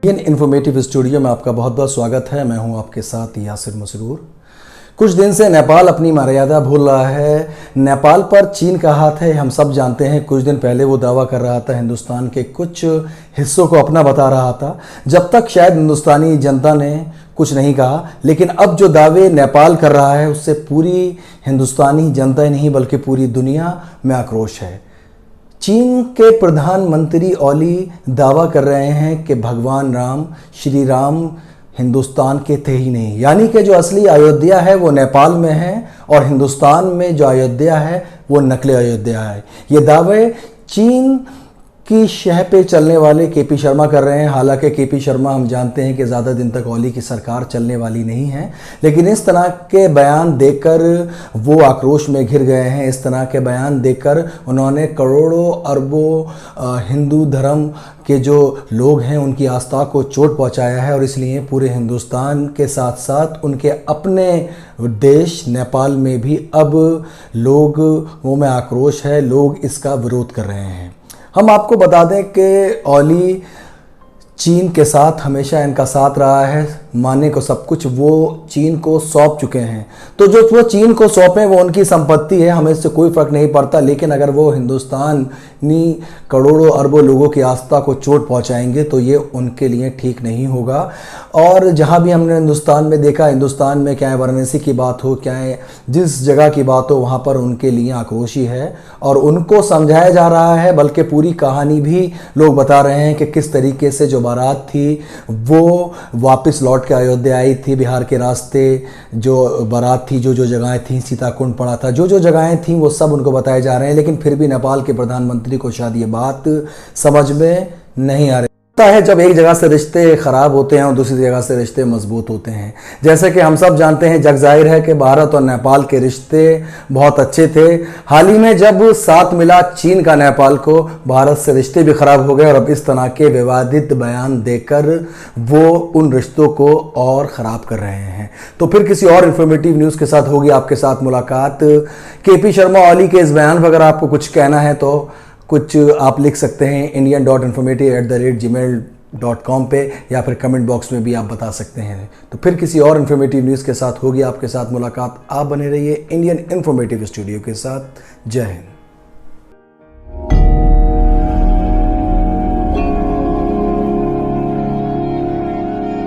Indian informative studio में आपका बहुत बहुत स्वागत है। मैं हूं आपके साथ यासिर मसरूर। कुछ दिन से नेपाल अपनी मर्यादा भूल रहा है। नेपाल पर चीन का हाथ है, हम सब जानते हैं। कुछ दिन पहले वो दावा कर रहा था, हिंदुस्तान के कुछ हिस्सों को अपना बता रहा था, जब तक शायद हिंदुस्तानी जनता ने कुछ नहीं कहा। लेकिन अब जो दावे नेपाल कर रहा है उससे पूरी हिंदुस्तानी जनता ही नहीं बल्कि पूरी दुनिया में आक्रोश है। चीन के प्रधानमंत्री ओली दावा कर रहे हैं कि भगवान राम, श्री राम हिंदुस्तान के थे ही नहीं, यानी कि जो असली अयोध्या है वो नेपाल में है और हिंदुस्तान में जो अयोध्या है वो नकली अयोध्या है। ये दावे चीन की शह पे चलने वाले केपी शर्मा कर रहे हैं। हालांकि केपी शर्मा हम जानते हैं कि ज़्यादा दिन तक ओली की सरकार चलने वाली नहीं है, लेकिन इस तरह के बयान देकर वो आक्रोश में घिर गए हैं। इस तरह के बयान देकर उन्होंने करोड़ों अरबों हिंदू धर्म के जो लोग हैं उनकी आस्था को चोट पहुंचाया है और इसलिए पूरे हिंदुस्तान के साथ साथ उनके अपने देश नेपाल में भी अब लोगों में आक्रोश है, लोग इसका विरोध कर रहे हैं। हम आपको बता दें कि ओली चीन के साथ हमेशा इनका साथ रहा है, माने को सब कुछ वो चीन को सौंप चुके हैं। तो जो वो चीन को सौंपें वो उनकी संपत्ति है, हमें इससे कोई फ़र्क नहीं पड़ता। लेकिन अगर वो हिंदुस्तानी करोड़ों अरबों लोगों की आस्था को चोट पहुंचाएंगे तो ये उनके लिए ठीक नहीं होगा। और जहां भी हमने हिंदुस्तान में देखा, हिंदुस्तान में क्या है, वाराणसी की बात हो, क्या है, जिस जगह की बात हो, वहाँ पर उनके लिए आक्रोशी है और उनको समझाया जा रहा है। बल्कि पूरी कहानी भी लोग बता रहे हैं कि किस तरीके से जो बारात थी वो वापस लौट के अयोध्या आई थी। बिहार के रास्ते जो बारात थी, जो जो जगहें थी, सीताकुंड पड़ा था, जो जो जगहें थी वो सब उनको बताए जा रहे हैं। लेकिन फिर भी नेपाल के प्रधानमंत्री को शायद ये बात समझ में नहीं आ रही है। जब एक जगह से रिश्ते ख़राब होते हैं और दूसरी जगह से रिश्ते मजबूत होते हैं, जैसे कि हम सब जानते हैं, जग जाहिर है कि भारत और नेपाल के रिश्ते बहुत अच्छे थे। हाल ही में जब साथ मिला चीन का नेपाल को, भारत से रिश्ते भी ख़राब हो गए और अब इस तरह के विवादित बयान देकर वो उन रिश्तों को और ख़राब कर रहे हैं। तो फिर किसी और इन्फॉर्मेटिव न्यूज़ के साथ होगी आपके साथ मुलाकात। केपी शर्मा ओली के इस बयान पर अगर आपको कुछ कहना है तो कुछ आप लिख सकते हैं indian.informative@gmail.com पे, या फिर कमेंट बॉक्स में भी आप बता सकते हैं। तो फिर किसी और इन्फॉर्मेटिव न्यूज़ के साथ होगी आपके साथ मुलाकात। आप बने रहिए इंडियन इन्फॉर्मेटिव स्टूडियो के साथ। जय हिंद।